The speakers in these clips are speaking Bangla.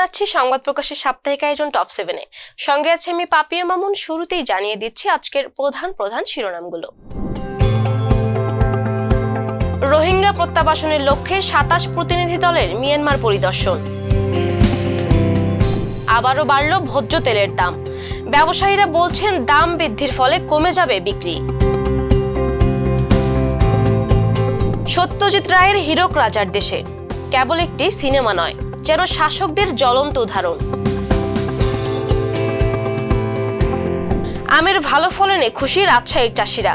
জানাচ্ছি সংবাদ প্রকাশের সাপ্তাহিক আয়োজন টপ 7-এ। সঙ্গে আছে আমি পাপিয়া মামুন। শুরুতেই জানিয়ে দিচ্ছি আজকের প্রধান শিরোনামগুলো। রোহিঙ্গা প্রত্যাবাসনের লক্ষ্যে 27 প্রতিনিধি দলের মিয়ানমার পরিদর্শন। আবারও বাড়ল ভোজ্য তেলের দাম। ব্যবসায়ীরা বলছেন দাম বৃদ্ধির ফলে কমে যাবে বিক্রি। সত্যজিৎ রায়ের হীরক রাজার দেশে কেবল একটি সিনেমা নয়, যেন শাসকদের জ্বলন্ত উদাহরণ। আমের ভালো ফলনে খুশি রাজশাহীর চাষিরা,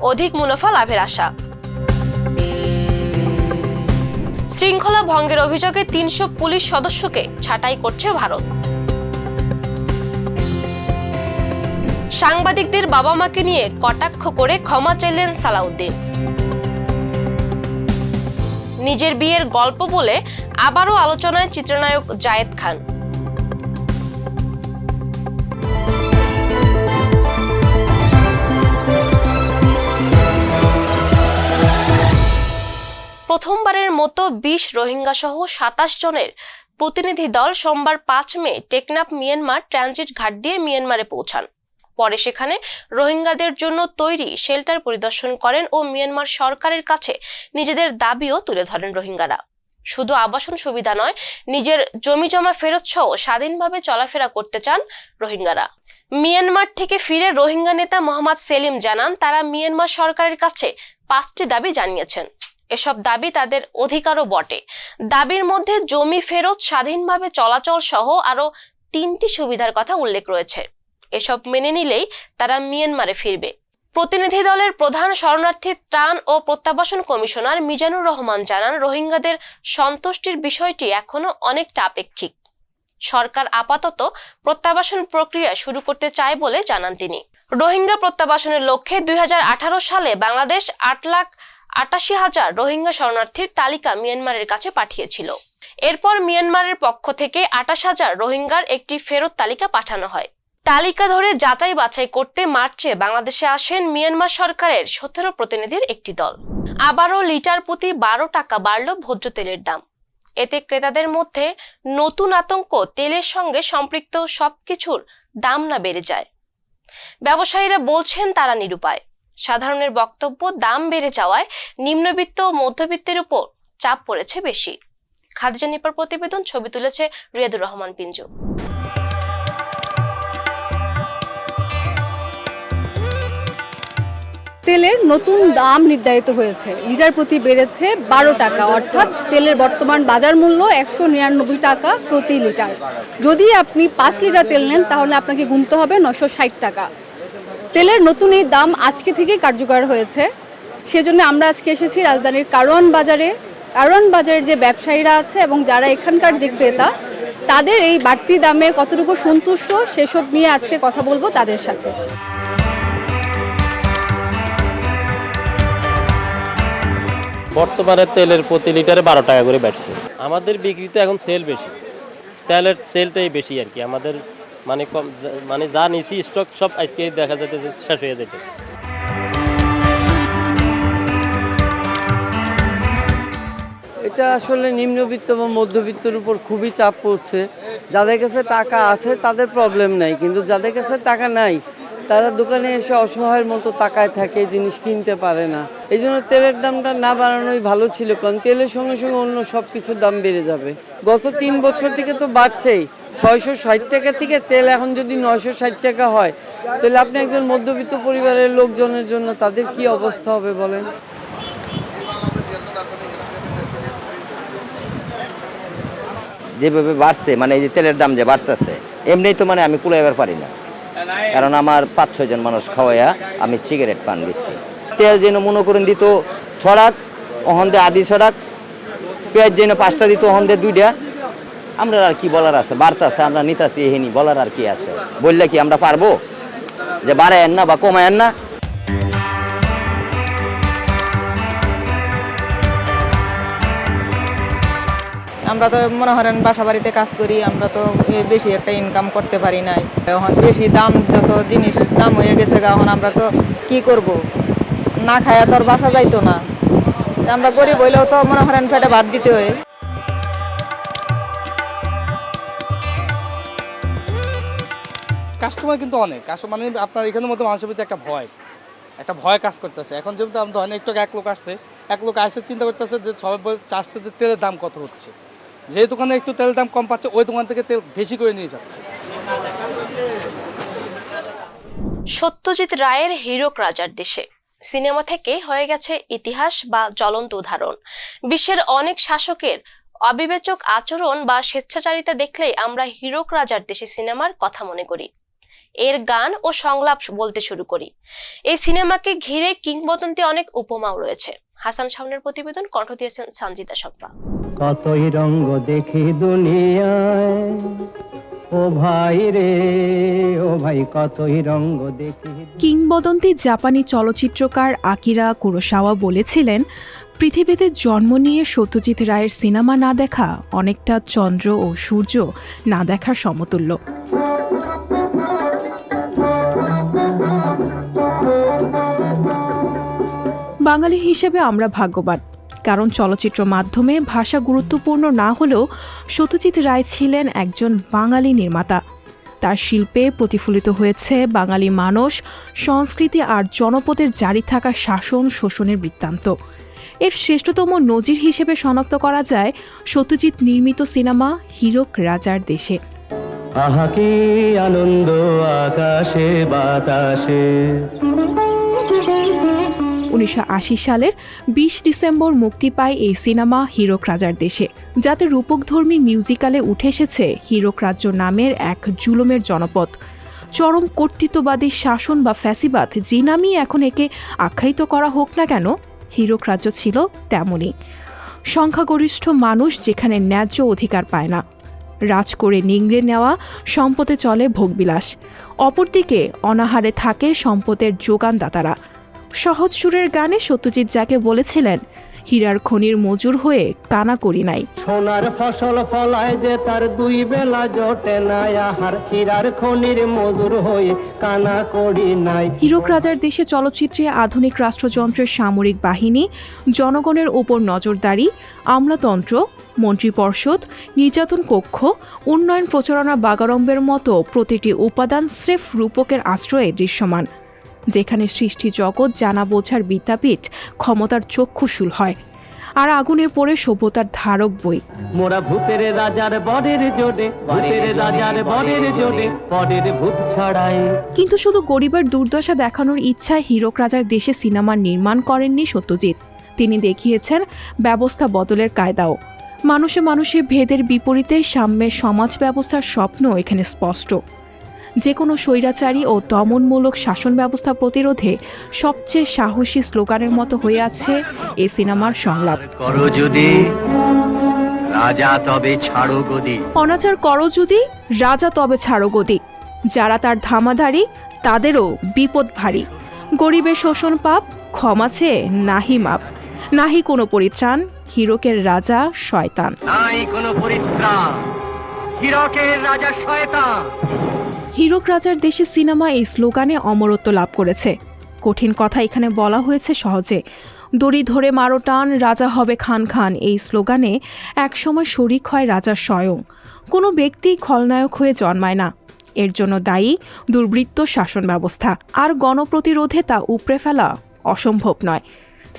অধিক মুনাফা লাভের আশা। শৃঙ্খলা ভঙ্গের অভিযোগে 300 পুলিশ সদস্যকে ছাঁটাই করছে ভারত। সাংবাদিকদের বাবা মাকে নিয়ে কটাক্ষ করে ক্ষমা চাইলেন সালাউদ্দিন। নিজের বিয়ের গল্প বলে আবারও আলোচনায় চিত্রনায়ক জায়েদ খান। প্রথমবারের মতো 20 রোহিঙ্গা সহ 27 জনের প্রতিনিধি দল সোমবার 5 মে টেকনাফ মিয়ানমার ট্রানজিট ঘাট দিয়ে মিয়ানমারে পৌঁছান। পরে সেখানে রোহিঙ্গাদের জন্য তৈরি শেল্টার পরিদর্শন করেন ও মিয়ানমার সরকারের কাছে নিজেদের দাবিও তুলে ধরেন রোহিঙ্গারা। শুধু আবাসন সুবিধা নয়, নিজের জমি জমা ফেরত সহ স্বাধীনভাবে চলাফেরা করতে চান রোহিঙ্গারা। মিয়ানমার থেকে ফিরে রোহিঙ্গা নেতা মোহাম্মদ সেলিম জানান, তারা মিয়ানমার সরকারের কাছে 5টি দাবি জানিয়েছেন। এসব দাবি তাদের অধিকারও বটে। দাবির মধ্যে জমি ফেরত, স্বাধীনভাবে চলাচল সহ আরো 3টি সুবিধার কথা উল্লেখ রয়েছে। এসব মেনে নিলেই তারা মিয়ানমারে ফিরবে। প্রতিনিধি দলের প্রধান শরণার্থী ত্রাণ ও প্রত্যাবাসন কমিশনার মিজানুর রহমান জানান, রোহিঙ্গাদের সন্তুষ্টির বিষয়টি এখনো অনেকটা আপেক্ষিক। সরকার আপাতত প্রত্যাবাসন প্রক্রিয়া শুরু করতে চায় বলে জানান তিনি। রোহিঙ্গা প্রত্যাবাসনের লক্ষ্যে 2018 সালে বাংলাদেশ 8,88,000 রোহিঙ্গা শরণার্থীর তালিকা মিয়ানমারের কাছে পাঠিয়েছিল। এরপর মিয়ানমারের পক্ষ থেকে 28,000 রোহিঙ্গার একটি ফেরত তালিকা পাঠানো হয়। তালিকা ধরে যাচাই বাছাই করতে মার্চে বাংলাদেশে আসেন মিয়ানমার সরকারের 17 প্রতিনিধির একটি দল। আবারও লিটার প্রতি 12 টাকা বাড়ল ভোজ্য তেলের দাম। এতে ক্রেতাদের মধ্যে নতুন আতঙ্ক, তেলের সঙ্গে সম্পৃক্ত সবকিছুর দাম না বেড়ে যায়। ব্যবসায়ীরা বলছেন তারা নিরুপায়। সাধারণের বক্তব্য, দাম বেড়ে যাওয়ায় নিম্নবিত্ত ও মধ্যবিত্তের উপর চাপ পড়েছে বেশি। খাদিজা নিপার প্রতিবেদন, ছবি তুলেছে রিয়াদুর রহমান পিঞ্জু। তেলের নতুন দাম নির্ধারিত হয়েছে। লিটার প্রতি বেড়েছে 12 টাকা, অর্থাৎ তেলের বর্তমান বাজার মূল্য 199 টাকা প্রতি লিটার। যদি আপনি 5 লিটার তেল নেন তাহলে আপনাকে গুনতে হবে 960 টাকা। তেলের নতুন এই দাম আজকে থেকেই কার্যকর হয়েছে। সেজন্য আমরা আজকে এসেছি রাজধানীর কারওয়ান বাজারে। কারওয়ান বাজারের যে ব্যবসায়ীরা আছে এবং যারা এখানকার যে ক্রেতা, তাদের এই বাড়তি দামে কতটুকু সন্তুষ্ট সেসব নিয়ে আজকে কথা বলবো তাদের সাথে। বর্তমানে তেলের প্রতি লিটারে 12 টাকা করে বাড়ছে। আমাদের বিক্রিতে এখন সেল বেশি, তেলের সেলটাই বেশি আর কি। আমাদের মানে যা নিছি স্টক সব আজকে দেখা যাচ্ছে শেষ হয়ে যেতে। এটা আসলে নিম্নবিত্ত বা মধ্যবিত্তের উপর খুবই চাপ পড়ছে। যাদের কাছে টাকা আছে তাদের প্রবলেম নাই, কিন্তু যাদের কাছে টাকা নাই তারা দোকানে এসে অসহায়ের মতো তাকায় থাকে, জিনিস কিনতে পারে না। এই জন্য তেলের দামটা না বাড়ানোই ভালো ছিল, কারণ তেলের সঙ্গে সঙ্গে অন্য সব কিছুর দাম বেড়ে যাবে। গত 3 বছর থেকে তো বাড়ছেই। 660 টাকা থেকে তেল এখন যদি 960 টাকা হয়, তাহলে আপনি একজন মধ্যবিত্ত পরিবারের লোকজনের জন্য তাদের কি অবস্থা হবে বলেন। যেভাবে বাড়ছে, মানে এই যে তেলের দাম যে বাড়তেছে, এমনি তো মানে আমি কুলাইবার পারি না, কারণ আমার 5-6 জন মানুষ খাওয়াইয়া আমি সিগারেট পান বেশি। তেল যেন মনে করেন দিত 6 ওহন্দে আদি 6, পেঁয়াজ যেন 5টা দিত ওহন্দে 2টা। আমরা আর কি বলার আছে, বাড়তাছে আমরা নিতাছি, এহেনি বলার আর কি আছে। বললে কি আমরা পারবো যে বাড়ায়েন না বা কমায়েন না? আমরা তো মনে করেন বাসা বাড়িতে কাজ করি, আমরা তো বেশি একটা ইনকাম করতে পারি নাই। এখন বেশি দাম, যত জিনিস দাম হয়ে গেছে, এখন আমরা তো কি করব, না খায়া তো আর বাঁচা যাইতো না। আমরা গরিব হইলেও তো মনে করেন পেটে ভাত দিতে হয়। কাস্টমার কিন্তু অনেক মানে আপনার এখানের মধ্যে মানুষের প্রতি একটা ভয় কাজ করতেছে। এখন যেহেতু আমি ধরেন একটু এক লোক আসছে, চিন্তা করতেছে যে সবাই চাষতে যে তেলের দাম কত হচ্ছে, যে দোকানে একটু তেলের দাম কম পাচ্ছে ওই দোকান থেকে তেল বেশি করে নিয়ে যাচ্ছে। সত্যজিৎ রায়ের হীরক রাজার দেশে সিনেমা থেকে হয়ে গেছে ইতিহাস বা জ্বলন্ত উদাহরণ। বিশ্বের অনেক শাসকের অবিবেচক আচরণ বা স্বেচ্ছাচারিতা দেখলেই আমরা হীরক রাজার দেশে সিনেমার কথা মনে করি, এর গান ও সংলাপ বলতে শুরু করি। এই সিনেমাকে ঘিরে কিংবদন্তি অনেক উপমাও রয়েছে। হাসান শাওনের প্রতিবেদন, কণ্ঠ দিয়েছেন সঞ্জিতা শম্পা। কতই রঙ্গ দেখি দুনিয়ায়, ও ভাই রে ও ভাই কতই রঙ্গ দেখি। কিংবদন্তি জাপানি চলচ্চিত্রকার আকিরা কুরোসাওয়া বলেছিলেন, পৃথিবীতে জন্ম নিয়ে সত্যজিৎ রায়ের সিনেমা না দেখা অনেকটা চন্দ্র ও সূর্য না দেখার সমতুল্য। বাঙালি হিসেবে আমরা ভাগ্যবান, কারণ চলচ্চিত্র মাধ্যমে ভাষা গুরুত্বপূর্ণ না হলেও সত্যজিৎ রায় ছিলেন একজন বাঙালি নির্মাতা। তার শিল্পে প্রতিফলিত হয়েছে বাঙালি মানুষ, সংস্কৃতি আর জনপদের জারি থাকা শাসন শোষণের বৃত্তান্ত। এর শ্রেষ্ঠতম নজির হিসেবে শনাক্ত করা যায় সত্যজিৎ নির্মিত সিনেমা হীরক রাজার দেশে। আহা কি আনন্দ আকাশে বাতাসে। 1980 সালের 20 ডিসেম্বর মুক্তি পায় এই সিনেমা হীরক রাজার দেশে, যাতে রূপকধর্মী মিউজিক্যালে উঠে এসেছে হীরক রাজ্য নামের এক জুলুমের জনপদ। চরম কর্তৃত্ববাদী শাসন বা ফ্যাসিবাদ যে নামই এখন একে আখ্যায়িত করা হোক না কেন, হীরক রাজ্য ছিল তেমনই। সংখ্যাগরিষ্ঠ মানুষ যেখানে ন্যায্য অধিকার পায় না, রাজ করে নিংড়ে নেওয়া সম্পদে চলে ভোগবিলাস, অপরদিকে অনাহারে থাকে সম্পদের যোগানদাতারা। সহজ সুরের গানে সত্যজিৎ যাকে বলেছিলেন, হীরার খনির মজুর হয়ে কানা করি নাই। সোনার ফসল ফলায় যে তার দুই বেলা জোটে না, আহার হীরার খনির মজুর হয়ে কানা করি নাই। হীরক রাজার দেশে চলচ্চিত্রে আধুনিক রাষ্ট্রযন্ত্রের সামরিক বাহিনী, জনগণের ওপর নজরদারি, আমলাতন্ত্র, মন্ত্রিপরিষদ, নির্যাতন কক্ষ, উন্নয়ন প্রচারণা বাগাড়ম্বের মতো প্রতিটি উপাদান স্রেফ রূপকের আশ্রয়ে দৃশ্যমান, যেখানে সৃষ্টি জগৎ জানা বোঝার বিদ্যাপীঠ ক্ষমতার চক্ষুশূল হয়, আর আগুনে পড়ে সভ্যতার ধারক বই। মোরা ভূতের রাজার বরের জোড়ে, ভূতের রাজার বরের জোড়ে, বরের ভূত ছাড়াই। কিন্তু শুধু গরিবের দুর্দশা দেখানোর ইচ্ছায় হীরক রাজার দেশে সিনেমা নির্মাণ করেননি সত্যজিৎ। তিনি দেখিয়েছেন ব্যবস্থা বদলের কায়দাও। মানুষে মানুষে ভেদের বিপরীতে সাম্যের সমাজ ব্যবস্থার স্বপ্ন এখানে স্পষ্ট। যে কোনো স্বৈরাচারী ও দমনমূলক শাসন ব্যবস্থা প্রতিরোধে সবচেয়ে সাহসী স্লোগানের মতো হয়ে আছে এই সিনেমার সংলাপ। করো যদি রাজা তবে ছাড়ো গদি, অনাচার করো যদি রাজা তবে ছাড়ো গদি। যারা তার ধামাধারী তাদেরও বিপদ ভারী। গরিবের শোষণ পাপ, ক্ষমা চেয়ে নাহি মাপ, নাহি কোনো পরিত্রাণ, হীরকের রাজা শয়তান। নাই কোনো পরিত্রাণ, হীরকের রাজা শয়তান। হীরক রাজার দেশে সিনেমা এই স্লোগানে অমরত্ব লাভ করেছে। কঠিন কথা এখানে বলা হয়েছে সহজে। দড়ি ধরে মারো টান, রাজা হবে খান খান, এই স্লোগানে একসময় শরিক হয় রাজা স্বয়ং। কোনো ব্যক্তি খলনায়ক হয়ে জন্মায় না। এর জন্য দায়ী দুর্বৃত্ত শাসন ব্যবস্থা, আর গণপ্রতিরোধে তা উপড়ে ফেলা অসম্ভব নয়।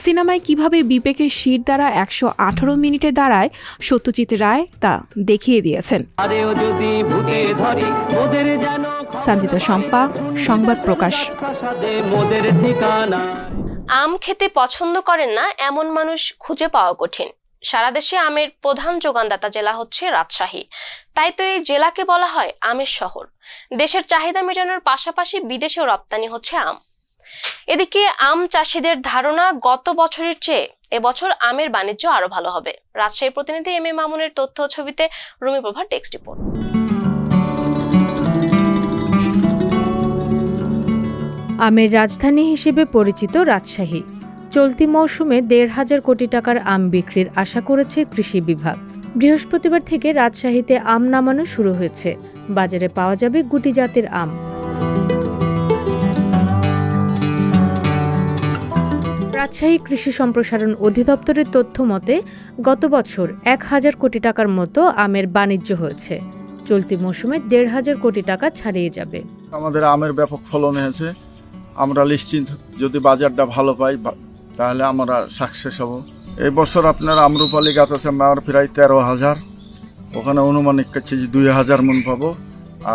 সিনেমায় কিভাবে বিবেকের শির দ্বারা 118 মিনিটে দাঁড়ায় সত্যজিৎ রায় তা দেখিয়ে দিয়েছেন। সঞ্জিতা শম্পা, সংবাদ প্রকাশ। আম খেতে পছন্দ করেন না এমন মানুষ খুঁজে পাওয়া কঠিন। সারা দেশে আমের প্রধান যোগানদাতা জেলা হচ্ছে রাজশাহী, তাই তো এই জেলাকে বলা হয় আমের শহর। দেশের চাহিদা মেটানোর পাশাপাশি বিদেশেও রপ্তানি হচ্ছে আম। এদিকে আম চাষিদের ধারণা গত বছরের চেয়ে এবছর আমের বাণিজ্য আরো ভালো হবে। রাজশাহী প্রতিনিধি এম এ মামুনের তথ্য ছবিতে রুমি প্রভার টেক্সট রিপোর্ট। আমের রাজধানী হিসেবে পরিচিত রাজশাহী চলতি মৌসুমে 1,500 কোটি টাকার আম বিক্রির আশা করেছে কৃষি বিভাগ। বৃহস্পতিবার থেকে রাজশাহীতে আম নামানো শুরু হয়েছে। বাজারে পাওয়া যাবে গুটি জাতের আম। রাজশাহী কৃষি সম্প্রসারণ অধিদপ্তরের তথ্য মতে গত বছর 1,000 কোটি টাকার মতো আমের বাণিজ্য হয়েছে। চলতি মৌসুমে 1,500 কোটি টাকা ছাড়িয়ে যাবে। আমাদের আমের ব্যাপক ফলন হয়েছে, আমরা নিশ্চিন্ত যদি বাজারটা ভালো পাই তাহলে আমরা সাকসেস হব। এই বছর আপনার আমরুপালি গাছ আছে আমার প্রায় 13,000, ওখানে অনুমানিক কেজি 2,000 মন পাবো।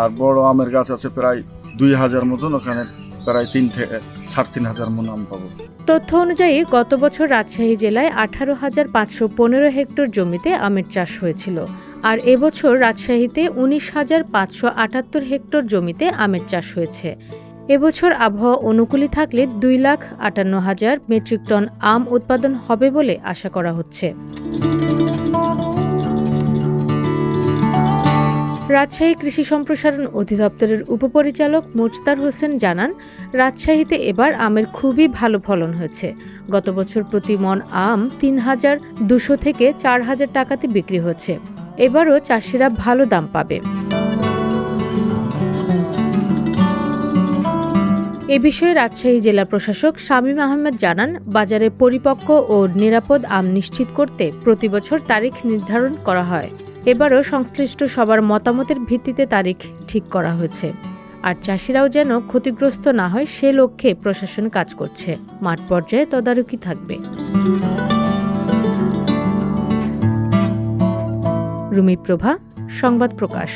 আর বড় আমের গাছ আছে প্রায় 2,000 মতন, ওখানে প্রায় 3 থেকে 3,500 মন আম পাবো। তথ্য অনুযায়ী গত বছর রাজশাহী জেলায় 18,515 হেক্টর জমিতে আমের চাষ হয়েছিল, আর এবছর রাজশাহীতে 19,578 হেক্টর জমিতে আমের চাষ হয়েছে। এবছর আবহাওয়া অনুকূলে থাকলে 2,58,000 মেট্রিক টন আম উৎপাদন হবে বলে আশা করা হচ্ছে। রাজশাহী কৃষি সম্প্রসারণ অধিদপ্তরের উপপরিচালক মুজতার হোসেন জানান, রাজশাহীতে এবার আমের খুবই ভালো ফলন হয়েছে। গত বছর প্রতি মণ আম 3,200 থেকে 4,000 টাকাতে বিক্রি হচ্ছে। এবারও চাষিরা ভালো দাম পাবে। এ বিষয়ে রাজশাহী জেলা প্রশাসক শামীম আহমেদ জানান, বাজারে পরিপক্ক ও নিরাপদ আম নিশ্চিত করতে প্রতি বছর তারিখ নির্ধারণ করা হয়। এবারও সংশ্লিষ্ট সবার মতামতের ভিত্তিতে তারিখ ঠিক করা হয়েছে। আর চাষিরাও যেন ক্ষতিগ্রস্ত না হয় সে লক্ষ্যে প্রশাসন কাজ করছে। মাঠ পর্যায়ে তদারকি থাকবে। রুমি প্রভা, সংবাদ প্রকাশ।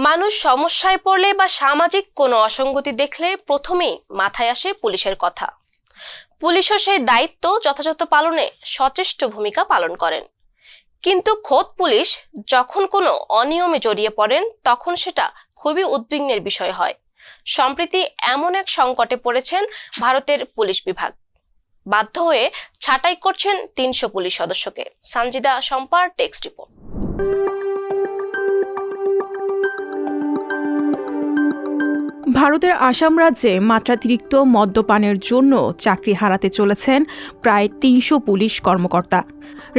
মানুষ সমস্যায় পড়লে বা সামাজিক কোনো অসঙ্গতি দেখলে প্রথমেই মাথায় আসে পুলিশের কথা। পুলিশও সেই দায়িত্ব যথাযথ পালনে সচেষ্ট ভূমিকা পালন করেন। কিন্তু খোদ পুলিশ যখন কোনো অনিয়মে জড়িয়ে পড়েন তখন সেটা খুবই উদ্বিগ্নের বিষয় হয়। সম্প্রতি এমন এক সংকটে পড়েছেন ভারতের পুলিশ বিভাগ। বাধ্য হয়ে ছাঁটাই করছেন 300 পুলিশ সদস্যকে। সঞ্জিদা সম্পার টেক্সট রিপোর্ট। ভারতের আসাম রাজ্যে মাত্রাতিরিক্ত মদ্যপানের জন্য চাকরি হারাতে চলেছেন প্রায় 300 পুলিশ কর্মকর্তা।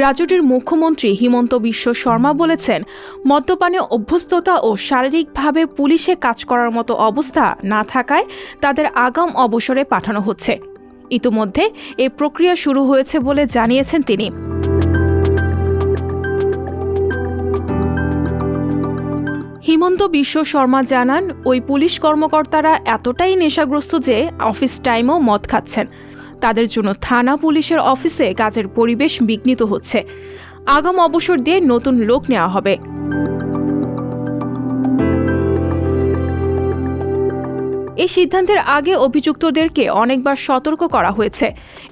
রাজ্যটির মুখ্যমন্ত্রী হিমন্ত বিশ্ব শর্মা বলেছেন, মদ্যপানে অভ্যস্ততা ও শারীরিকভাবে পুলিশে কাজ করার মতো অবস্থা না থাকায় তাদের আগাম অবসরে পাঠানো হচ্ছে। ইতিমধ্যে এই প্রক্রিয়া শুরু হয়েছে বলে জানিয়েছেন তিনি। হিমন্ত বিশ্ব শর্মা জানান, ওই পুলিশ কর্মকর্তারা এতটাই নেশাগ্রস্ত যে অফিস টাইমেও মদ খাচ্ছেন। তাদের জন্য থানা পুলিশের অফিসে কাজের পরিবেশ বিঘ্নিত হচ্ছে। আগাম অবসর দিয়ে নতুন লোক নেওয়া হবে। এই সিদ্ধান্তের আগে অভিযুক্তদেরকে অনেকবার সতর্ক করা হয়েছে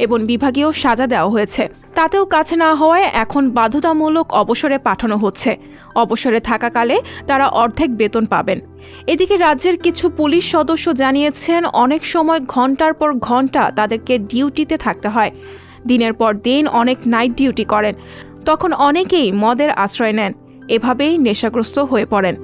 এবং বিভাগীয় সাজা দেওয়া হয়েছে। তাতেও কাজ না হওয়ায় এখন বাধ্যতামূলক অবসরে পাঠানো হচ্ছে। অবসরে থাকাকালে তারা অর্ধেক বেতন পাবেন। এদিকে রাজ্যের কিছু পুলিশ সদস্য জানিয়েছেন, অনেক সময় ঘন্টার পর ঘন্টা তাদেরকে ডিউটিতে থাকতে হয়। দিনের পর দিন অনেক নাইট ডিউটি করেন। তখন অনেকেই মদের আশ্রয় নেন। এভাবেই নেশাগ্রস্ত হয়ে পড়েন।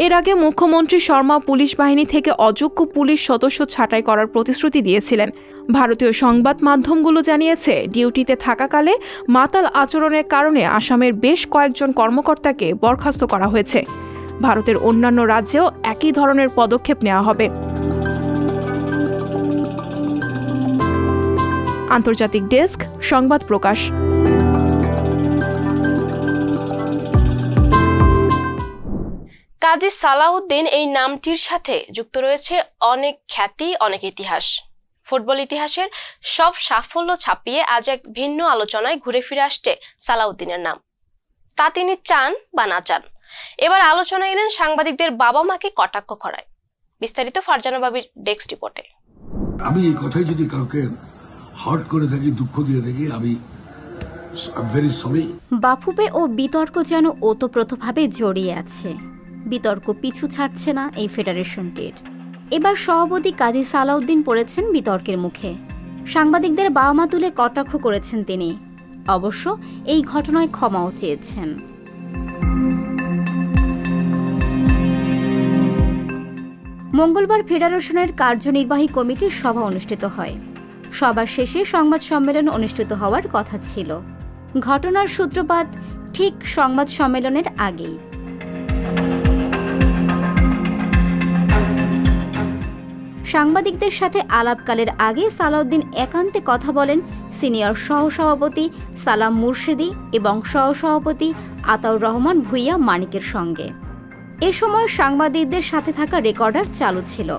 এর আগে মুখ্যমন্ত্রী শর্মা পুলিশ বাহিনী থেকে অযোগ্য পুলিশ সদস্য ছাঁটাই করার প্রতিশ্রুতি দিয়েছিলেন। ভারতীয় সংবাদ মাধ্যমগুলো জানিয়েছে, ডিউটিতে থাকাকালে মাতাল আচরণের কারণে আসামের বেশ কয়েকজন কর্মকর্তাকে বরখাস্ত করা হয়েছে। ভারতের অন্যান্য রাজ্যেও একই ধরনের পদক্ষেপ নেওয়া হবে। আন্তর্জাতিক ডেস্ক, সংবাদ প্রকাশ। কাজী সালাউদ্দিন এই নামটির সাথে যুক্ত রয়েছে অনেক খ্যাতি, অনেক ইতিহাস। ফুটবল ইতিহাসের সব সাফল্য ছাপিয়ে আজ এক ভিন্ন আলোচনায় ঘুরে ফিরে আসছে সালাউদ্দিনের নাম। তা তিনি চান বা না চান। এবার আলোচনায় এলেন সাংবাদিকদের বাবা মাকে কটাক্ষ করায়। বিস্তারিত ফারজানা বাবির ডেস্ক রিপোর্টে। আমি এই কথাই যদি কাউকে হার্ট করে থাকি, দুঃখ দিয়ে থাকি, আমি ভেরি সরি। বাফুফে ও বিতর্ক যেন ওতপ্রোতভাবে জড়িয়ে আছে। বিতর্ক পিছু ছাড়ছে না এই ফেডারেশনটির। এবার সভাপতি কাজী সালাউদ্দিন পড়েছেন বিতর্কের মুখে। সাংবাদিকদের বাবা মা তুলে কটাক্ষ করেছেন তিনি। অবশ্য এই ঘটনায় ক্ষমাও চেয়েছেন। মঙ্গলবার ফেডারেশনের কার্যনির্বাহী কমিটির সভা অনুষ্ঠিত হয়। সবার শেষে সংবাদ সম্মেলন অনুষ্ঠিত হওয়ার কথা ছিল। ঘটনার সূত্রপাত ঠিক সংবাদ সম্মেলনের আগেই। সাংবাদিকদের সাথে আলাপকালের আগে সালাউদ্দিন একান্তে কথা বলেন সিনিয়র সহসভাপতি সালাম মুর্শেদি এবং সহসভাপতি আতাউর রহমান ভুইয়া মানিকের সঙ্গে। এ সময় সাংবাদিকদের সাথে থাকা রেকর্ডার চালু ছিল,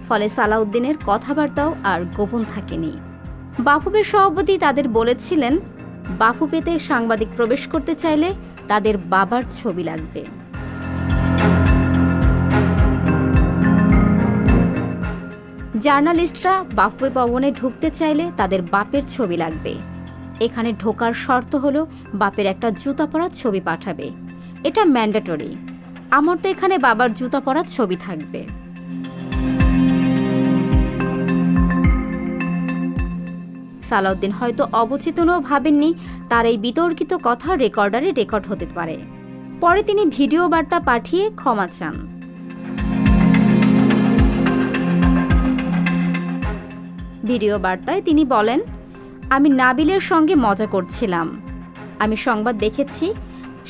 ফলে সালাউদ্দিনের কথাবার্তাও আর গোপন থাকেনি। বাফুফের সভাপতি তাদের বলেছিলেন, বাফুফেতে সাংবাদিক প্রবেশ করতে চাইলে তাদের বাবার ছবি লাগবে। জার্নালিস্টরা বাফুফে ভবনে ঢুকতে চাইলে তাদের বাপের ছবি লাগবে। এখানে ঢোকার শর্ত হলো বাপের একটা জুতা পরার ছবি পাঠাবে। এটা ম্যান্ডেটরি। আমার তো এখানে বাবার জুতা পরার ছবি থাকবে। সালাউদ্দিন হয়তো অবচেতনও ভাবেননি তার এই বিতর্কিত কথা রেকর্ডারে রেকর্ড হতে পারে। পরে তিনি ভিডিও বার্তা পাঠিয়ে ক্ষমা চান। ভিডিও বার্তায় তিনি বলেন, আমি নাবিলের সঙ্গে মজা করছিলাম। আমি সংবাদ দেখেছি,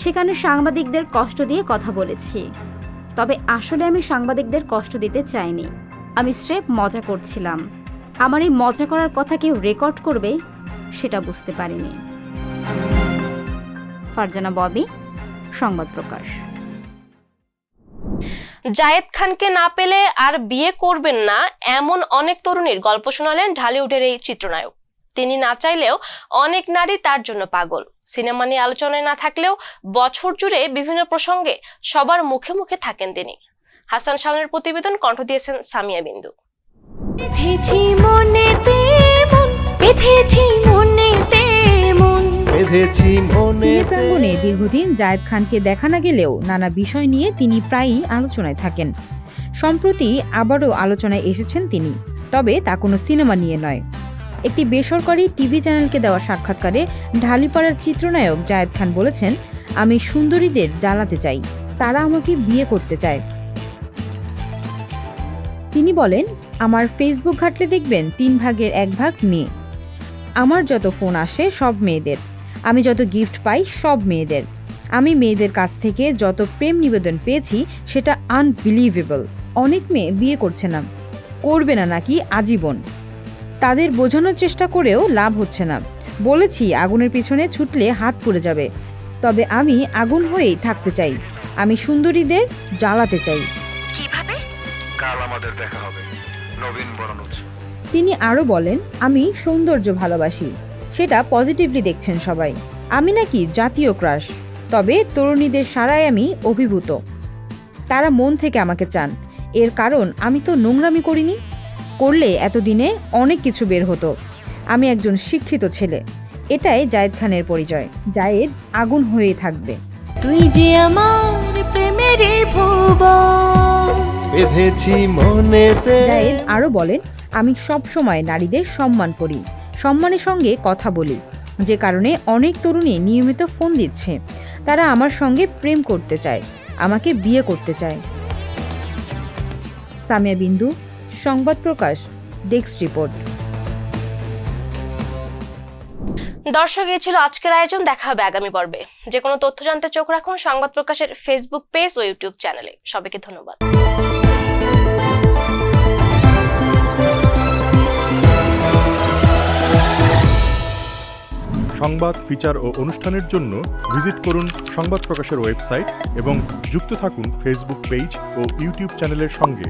সেখানে সাংবাদিকদের কষ্ট দিয়ে কথা বলেছি। তবে আসলে আমি সাংবাদিকদের কষ্ট দিতে চাইনি। আমি স্রেফ মজা করছিলাম। আমার এই মজা করার কথা কেউ রেকর্ড করবে সেটা বুঝতে পারিনি। ফারজানা ববি, সংবাদ প্রকাশ। জায়েদ খানকে না পেলে আর বিয়ে করবেন না এমন অনেক তরুণীর গল্প শোনালেন ঢালিউডের এই চিত্রনায়ক। তিনি না চাইলেও অনেক নারী তার জন্য পাগল। সিনেমা নিয়ে আলোচনায় না থাকলেও বছর জুড়ে বিভিন্ন প্রসঙ্গে সবার মুখে মুখে থাকেন তিনি। হাসান শাওনের প্রতিবেদন, কণ্ঠ দিয়েছেন সামিয়া বিন্দু। প্রাঙ্গণে দীর্ঘদিন জায়েদ খানকে দেখা না গেলেও নানা বিষয় নিয়ে তিনি প্রায়ই আলোচনায় থাকেন। সম্প্রতি আবারও আলোচনায় এসেছেন তিনি, তবে তা কোনো সিনেমা নিয়ে নয়। একটি বেসরকারি টিভি চ্যানেলকে দেওয়া সাক্ষাৎকারে ঢালিপাড়ার চিত্রনায়ক জায়েদ খান বলেছেন, আমি সুন্দরীদের জ্বালাতে চাই, তারা আমাকে বিয়ে করতে চায়। তিনি বলেন, আমার ফেসবুক ঘাটলে দেখবেন 3 ভাগের 1 ভাগ মেয়ে। আমার যত ফোন আসে সব মেয়েদের, আমি যত গিফট পাই সব মেয়েদের। আমি মেয়েদের কাছ থেকে যত প্রেম নিবেদন পেয়েছি সেটা আনবিলিভেবল। অনেক মেয়ে বিয়ে করছে না, করবে না নাকি আজীবন। তাদের বোঝানোর চেষ্টা করেও লাভ হচ্ছে না। বলেছি আগুনের পিছনে ছুটলে হাত পুড়ে যাবে, তবে আমি আগুন হয়েই থাকতে চাই। আমি সুন্দরীদের জ্বালাতে চাই। কিভাবে? কাল আমাদের দেখা হবে, নবীন বরণজ। তিনি আরও বলেন, আমি সৌন্দর্য ভালোবাসি, সেটা পজিটিভলি দেখছেন সবাই। আমি নাকি জাতীয় ক্রাশ, তবে তরুণীদের সারায় আমি অভিভূত। তারা মন থেকে আমাকে চান। এর কারণ আমি তো নোংরামি করিনি। করলে এতদিনে অনেক কিছু বের হতো। আমি একজন শিক্ষিত ছেলে। এটাই জায়েদ খানের পরিচয়। জায়েদ আগুন হয়ে থাকবে। তুই যে আমার প্রেমের ভুবন বেঁধেছি মনেতে। জায়েদ আরও বলেন, আমি সব সময় নারীদের সম্মান করি, সম্মানের সঙ্গে কথা বলি, যে কারণে অনেক তরুণী নিয়মিত ফোন দিচ্ছে। তারা আমার সঙ্গে প্রেম করতে চায়, আমাকে বিয়ে করতে চায়। সামিয়া বিন্দু, সংবাদ প্রকাশ, ডেস্ক রিপোর্ট। দর্শক, এই ছিল আজকের আয়োজন। দেখা হবে আগামী পর্বে। যে কোনো তথ্য জানতে চোখ রাখুন সংবাদ প্রকাশের ফেসবুক পেজ ও ইউটিউব চ্যানেলে। সবাইকে ধন্যবাদ। সংবাদ, ফিচার ও অনুষ্ঠানের জন্য ভিজিট করুন সংবাদ প্রকাশের ওয়েবসাইট এবং যুক্ত থাকুন ফেসবুক পেজ ও ইউটিউব চ্যানেলের সঙ্গে।